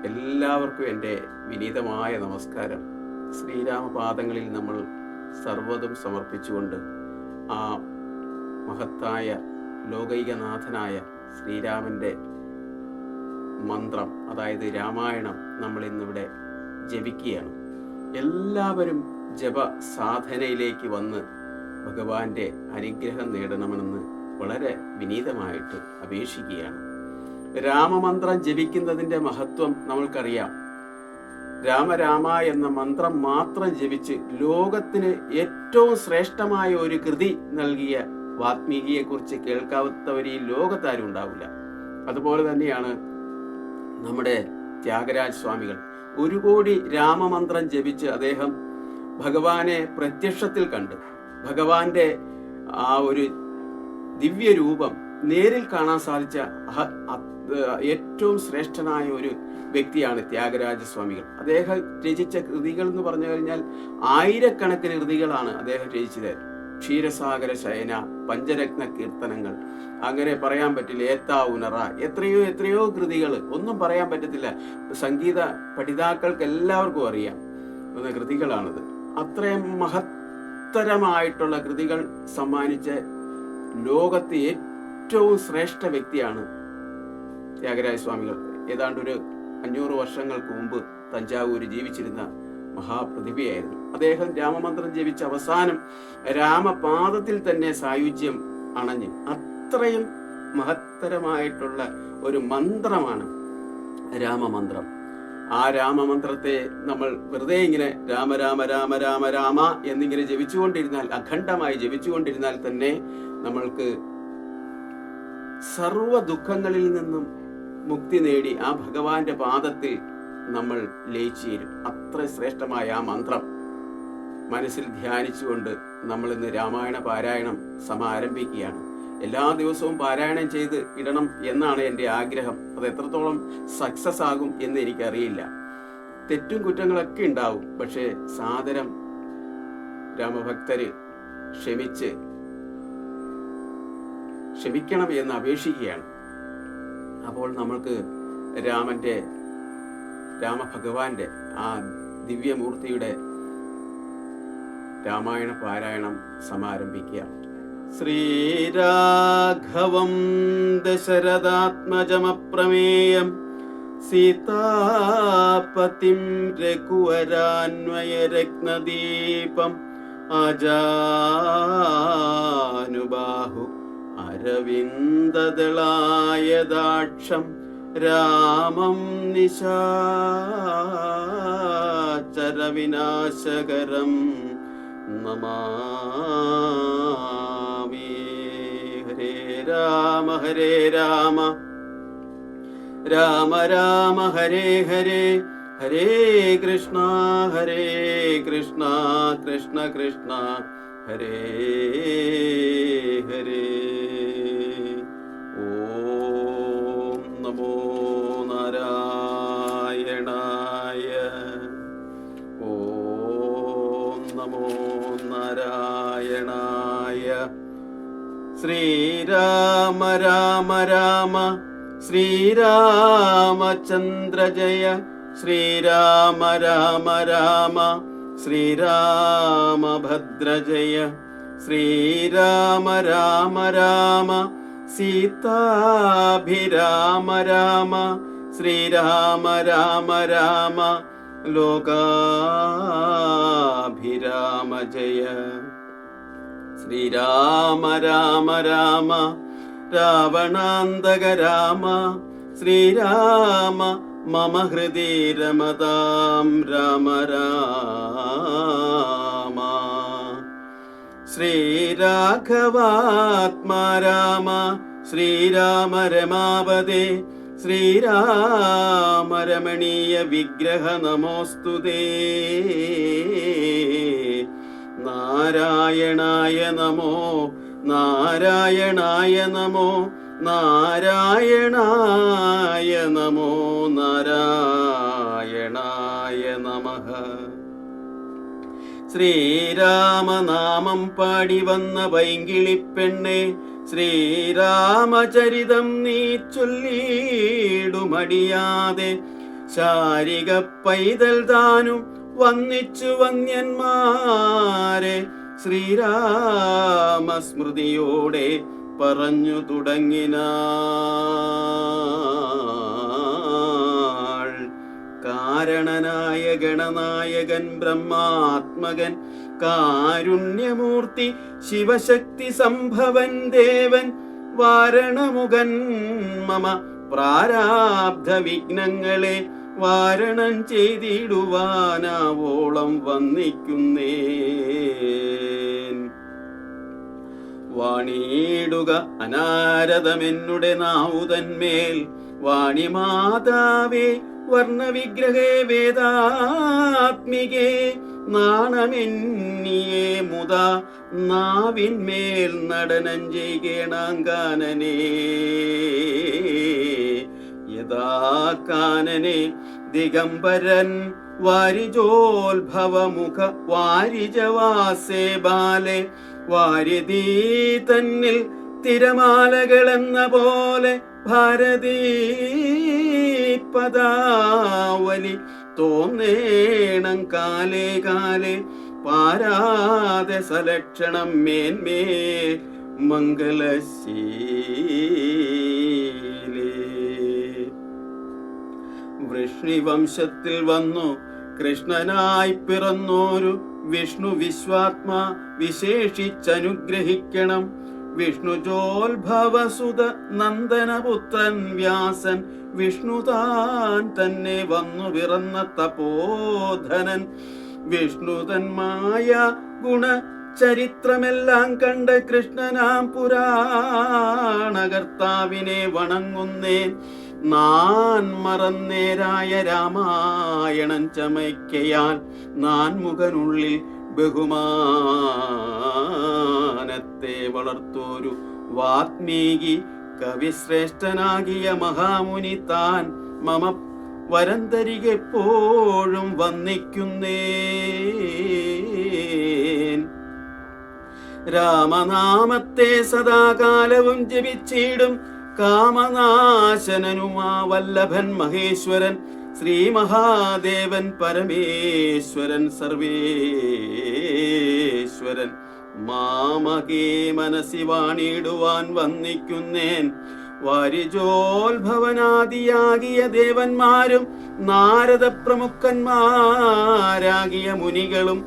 എല്ലാവർക്കും എൻ്റെ വിനീതമായ നമസ്കാരം. ശ്രീരാമപാദങ്ങളിൽ നമ്മൾ സർവ്വതും സമർപ്പിച്ചുകൊണ്ട് ആ മഹത്തായ ലോകൈകനാഥനായ ശ്രീരാമൻ്റെ മന്ത്രം, അതായത് രാമായണം, നമ്മൾ ഇന്നിവിടെ ജപിക്കുകയാണ്. എല്ലാവരും ജപ സാധനയിലേക്ക് വന്ന് ഭഗവാന്റെ അനുഗ്രഹം നേടണമെന്ന് വളരെ വിനീതമായിട്ട് അപേക്ഷിക്കുകയാണ്. രാമമന്ത്രം ജപിക്കുന്നതിൻ്റെ മഹത്വം നമ്മൾക്കറിയാം. രാമ എന്ന മന്ത്രം മാത്രം ജപിച്ച് ലോകത്തിന് ഏറ്റവും ശ്രേഷ്ഠമായ ഒരു കൃതി നൽകിയ വാത്മീകിയെക്കുറിച്ച് കേൾക്കാത്തവർ ഈ ലോകത്താരും ഉണ്ടാവില്ല. അതുപോലെ തന്നെയാണ് നമ്മുടെ ത്യാഗരാജ സ്വാമികൾ. 1 കോടി രാമമന്ത്രം ജപിച്ച് അദ്ദേഹം ഭഗവാനെ പ്രത്യക്ഷത്തിൽ കണ്ട് ഭഗവാന്റെ ആ ഒരു ദിവ്യരൂപം നേരിൽ കാണാൻ സാധിച്ച ഏറ്റവും ശ്രേഷ്ഠനായ ഒരു വ്യക്തിയാണ് ത്യാഗരാജ സ്വാമികൾ. അദ്ദേഹം രചിച്ച കൃതികൾ എന്ന് പറഞ്ഞു കഴിഞ്ഞാൽ ആയിരക്കണക്കിന് കൃതികളാണ് അദ്ദേഹം രചിച്ചത്. ക്ഷീരസാഗര ശയന, പഞ്ചരത്ന കീർത്തനങ്ങൾ, അങ്ങനെ പറയാൻ പറ്റില്ല, ഏത്താ ഉണറ, എത്രയോ കൃതികൾ, ഒന്നും പറയാൻ പറ്റത്തില്ല. സംഗീത പഠിതാക്കൾക്ക് എല്ലാവർക്കും അറിയാം കൃതികളാണത്. അത്രയും മഹത്തരമായിട്ടുള്ള കൃതികൾ സമ്മാനിച്ച ലോകത്തെ ഏറ്റവും ശ്രേഷ്ഠ വ്യക്തിയാണ് ത്യാഗരാജ സ്വാമികൾ. ഏതാണ്ട് ഒരു 500 വർഷങ്ങൾക്ക് മുമ്പ് തഞ്ചാവൂര് ജീവിച്ചിരുന്ന മഹാപ്രതിഭയായിരുന്നു അദ്ദേഹം. രാമമന്ത്രം ജപിച്ച അവസാനം രാമപാദത്തിൽ തന്നെ സായുജ്യം അണഞ്ഞ്, അത്രയും മഹത്തരമായിട്ടുള്ള ഒരു മന്ത്രമാണ് രാമമന്ത്രം. ആ രാമമന്ത്രത്തെ നമ്മൾ വെറുതെ ഇങ്ങനെ രാമ രാമ രാമ രാമ രാമ എന്നിങ്ങനെ ജപിച്ചുകൊണ്ടിരുന്നാൽ, അഖണ്ഡമായി ജപിച്ചുകൊണ്ടിരുന്നാൽ തന്നെ നമ്മൾക്ക് സർവ ദുഃഖങ്ങളിൽ നിന്നും മുക്തി നേടി ആ ഭഗവാന്റെ പാദത്തിൽ നമ്മൾ ലയിച്ചു ചേരും. അത്ര ശ്രേഷ്ഠമായ ആ മന്ത്രം മനസ്സിൽ ധ്യാനിച്ചുകൊണ്ട് നമ്മൾ ഇന്ന് രാമായണ പാരായണം ആരംഭിക്കുകയാണ്. എല്ലാ ദിവസവും പാരായണം ചെയ്ത് ഇടണം എന്നാണ് എൻ്റെ ആഗ്രഹം. അത് എത്രത്തോളം സക്സസ് ആകും എന്ന് എനിക്കറിയില്ല. തെറ്റും കുറ്റങ്ങളൊക്കെ ഉണ്ടാവും. പക്ഷേ സാദരം രാമഭക്തര് ക്ഷമിക്കണം എന്ന് അപേക്ഷിക്കുകയാണ്. അപ്പോൾ നമ്മൾക്ക് രാമഭഗവാന്റെ ആ ദിവ്യമൂർത്തിയുടെ രാമായണ പാരായണം സമാരംഭിക്കുക. ശ്രീരാഘവം ദശരഥാത്മജമപ്രമേയം സീതാപതിം രഘുവരാന്വയരത്നദീപം ആജാനുബാഹു അരവിന്ദദളായദാക്ഷം രാമം നിശാചരവിനാശകരം നമാമി. ഹരേ രാമ രാമ രാമ ഹരേ ഹരേ, ഹരേ കൃഷ്ണ കൃഷ്ണ കൃഷ്ണ ഹരേ ഹരേ. ഓം നമോ നാരായണായ. ഓം നമോ നാരായണായ. ശ്രീരാമ രാമ രാമ ശ്രീരാമചന്ദ്ര ജയ, ശ്രീരാമ രാമ രാമ ശ്രീരാമഭദ്ര ജയ, ശ്രീരാമ രാമ രാമ സീതാഭിരാമ രാമ, ശ്രീരാമ രാമ രാമ ലോകാഭിരാമ ജയ, ശ്രീരാമ രാമ രാമ രാവണാന്തക രാമ, ശ്രീരാമ മമ ഹൃദി രമതാം രാമ രാമ, ശ്രീരാഘവാത്മാ രാമ, ശ്രീരാമ രമാപദേ, ശ്രീരാമ രമണീയ വിഗ്രഹ നമോസ്തുതേ. നാരായണായ നമോ, നാരായണായ നമോ, നാരായണായ നമോ, നാരായണായ നമഃ. ശ്രീരാമനാമം പാടി വന്ന പൈങ്കിളിപ്പെണ്ണെ, ശ്രീരാമചരിതം നീ ചൊല്ലിടുമടിയാതെ, ശാരിക പൈതൽ താനും വന്നിച്ചു വന്യന്മാരെ ശ്രീരാമസ്മൃതിയോടെ പറഞ്ഞു തുടങ്ങിനാൾ. കാരണനായ ഗണനായകൻ ബ്രഹ്മാത്മകൻ കാരുണ്യമൂർത്തി ശിവശക്തി സംഭവൻ ദേവൻ വാരണമുഖൻ മമ പ്രാരാബ്ധ വിഘ്നങ്ങളെ വാരണം ചെയ്തിടുവാനാവോളം വന്നിക്കുന്നേൻ. വാണിയിടുക അനാരതമെന്നുടെ നാവുതന്മേൽ വാണിമാതാവേ വർണ്ണവിഗ്രഹേ വേദാത്മികേ നാണമെന്നിയേ മുതാ നാവിന്മേൽ നടനം ചെയ്യണാങ്കാനനേ. യഥാ കാനനെ ദിഗംബരൻ വാരിജോത്ഭവമുഖ വാരിജവാസേ ബാലെ വാരിതീ തന്നിൽ തിരമാലകളെന്ന പോലെ ഭാരതീ പദാവലി തോന്നേണം കാലേ കാലേ പാരാതെ സലക്ഷണം മേന്മേ മംഗലശീലേ. വൃഷ്ണിവംശത്തിൽ വന്നു കൃഷ്ണനായി പിറന്നോരു വിഷ്ണു വിശ്വാത്മാ വിശേഷിച്ചനുഗ്രഹിക്കണം. വിഷ്ണുജോത്ഭവസുത നന്ദനപുത്രൻ വ്യാസൻ വിഷ്ണു താൻ തന്നെ വന്നു പിറന്ന തപോധനൻ. വിഷ്ണുതന്മായ ഗുണ ചരിത്രമെല്ലാം കണ്ട കൃഷ്ണനാം പുരാണകർത്താവിനെ വണങ്ങുന്നേൻ. നാൻ മറന്നേരായ രാമായണൻ ചമയ്ക്കയാൽ നാൻ മുഖനുള്ളിൽ ബഹുമാനത്തെ വളർത്തോരു വാത്മീകി കവിശ്രേഷ്ഠനാകിയ മഹാമുനി താൻ മമ വരന്തരികെപ്പോഴും വന്ദിക്കുന്നേൻ. രാമനാമത്തെ സദാകാലവും ജപിച്ചിടും കാമനാശനനുമാ വല്ലഭൻ മഹേശ്വരൻ ശ്രീ മഹാദേവൻ പരമേശ്വരൻ സർവേശ്വരൻ മാമകേ മനസ്സി വാണിടുവാൻ വന്നിക്കുന്നേൻ. വാരിജോത്ഭവനാദിയാകിയ ദേവന്മാരും നാരദ പ്രമുഖന്മാരാകിയ മുനികളും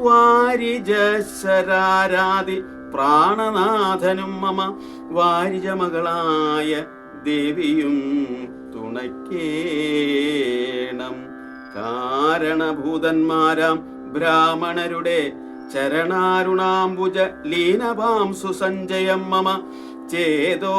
വാരിജശരാരാതി പ്രാണനാഥനും മമ വാരിജമകളായ ദേവിയും തുണയ്ക്കേണം. കാരണഭൂതന്മാരാം ബ്രാഹ്മണരുടെ ചരണാരുണാംബുജ ലീനപാം സുസഞ്ജയം മമ ചേതോദർപ്പണത്തിന്റെ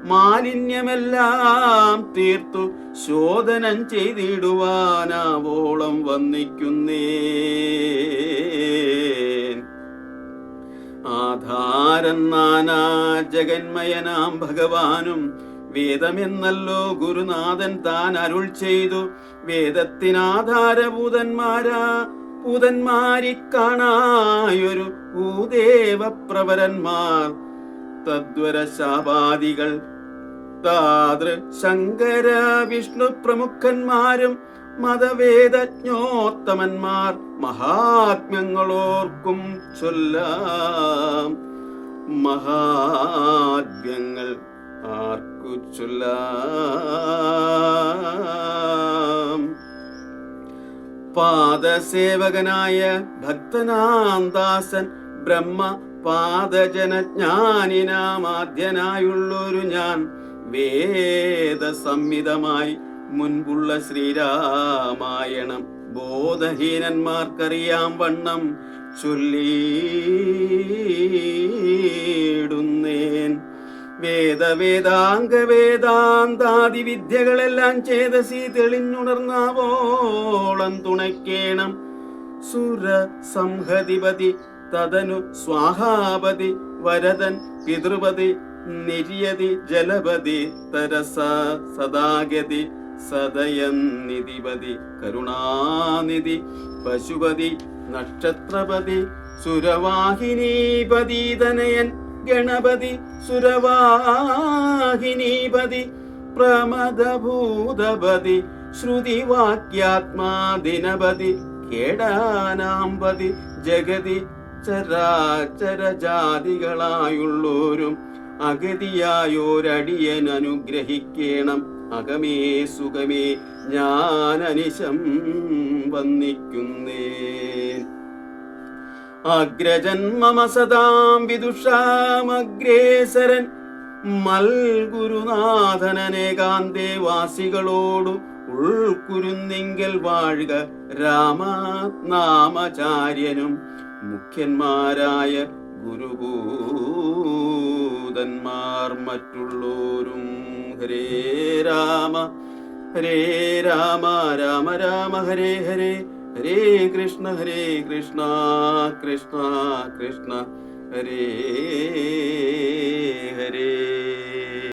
മാലിന്യമെല്ലാം തീർത്തു ശോധനം ചെയ്തിടുവാനാവോളം വന്നിക്കുന്നേൻ. ആധാരം നാനാ ജഗന്മയനാം ഭഗവാനും വേദമെന്നല്ലോ ഗുരുനാഥൻ താൻ അരുൾ ചെയ്തു. പൂതന്മാരി കാണായൊരു ഭൂദേവ പ്രവരന്മാർ തദ്വര ശാപാദികൾ താതൃ ശങ്കര വിഷ്ണു പ്രമുഖന്മാരും മതവേദജ്ഞോത്തമന്മാർ മഹാത്മ്യങ്ങളോർക്കും ചൊല്ലാം. മഹാത്മ്യങ്ങൾ ആർക്കു ചൊല്ലാം. പാദസേവകനായ ഭക്തനാന്ദാസൻ ബ്രഹ്മ പാദജനജ്ഞാനിനാമാദ്യനായുള്ളൊരു ഞാൻ വേദസംഹിതമായി മുൻപുള്ള ശ്രീരാമായണം ബോധഹീനന്മാർക്കറിയാം വണ്ണം ചൊല്ലിടുന്നേൻ. വേദാന്താദി വിദ്യകളെല്ലാം ചേതസി തെളിഞ്ഞുണർന്നാവോളം തുണയ്ക്കേണം. സുര സംഹതിപതി തദനു സ്വാഹാപതി വരദൻ പിതൃപതി നിര്യതി ജലപതി തരസ സദാഗതി സദയം നിധിപതി കരുണാനിധി പശുപതി നക്ഷത്രപതി സുരവാഹിനീപതി തനയൻ ഗണപതി സുരവാഹിനീപതി പ്രമദഭൂതപതി ശ്രുതിവാക്യാത്മാ ദിനപതി കേടാനാംപതി ജഗതി ചരാചരജാതികളായുള്ളോരും അഗതിയായോരടിയൻ അനുഗ്രഹിക്കേണം. അകമേ സുഖമേ ഞാനനിശം വന്നിക്കുന്നേൻ. അഗ്രജന്മമ സദാം വിദുഷാമഗ്രേസരൻ മൽഗുരുനാഥനേകാന്തേ വാസികളോടു ഉൾക്കുരുന്നിങ്കൽ വാഴുക രാമനാമചാര്യനും മുഖ്യന്മാരായ ഗുരുഭൂതന്മാർ മറ്റുള്ളോരും. ഹരേ രാമ രാമ രാമ ഹരേ ഹരേ, ഹരേ കൃഷ്ണ കൃഷ്ണ കൃഷ്ണ ഹരേ ഹരേ.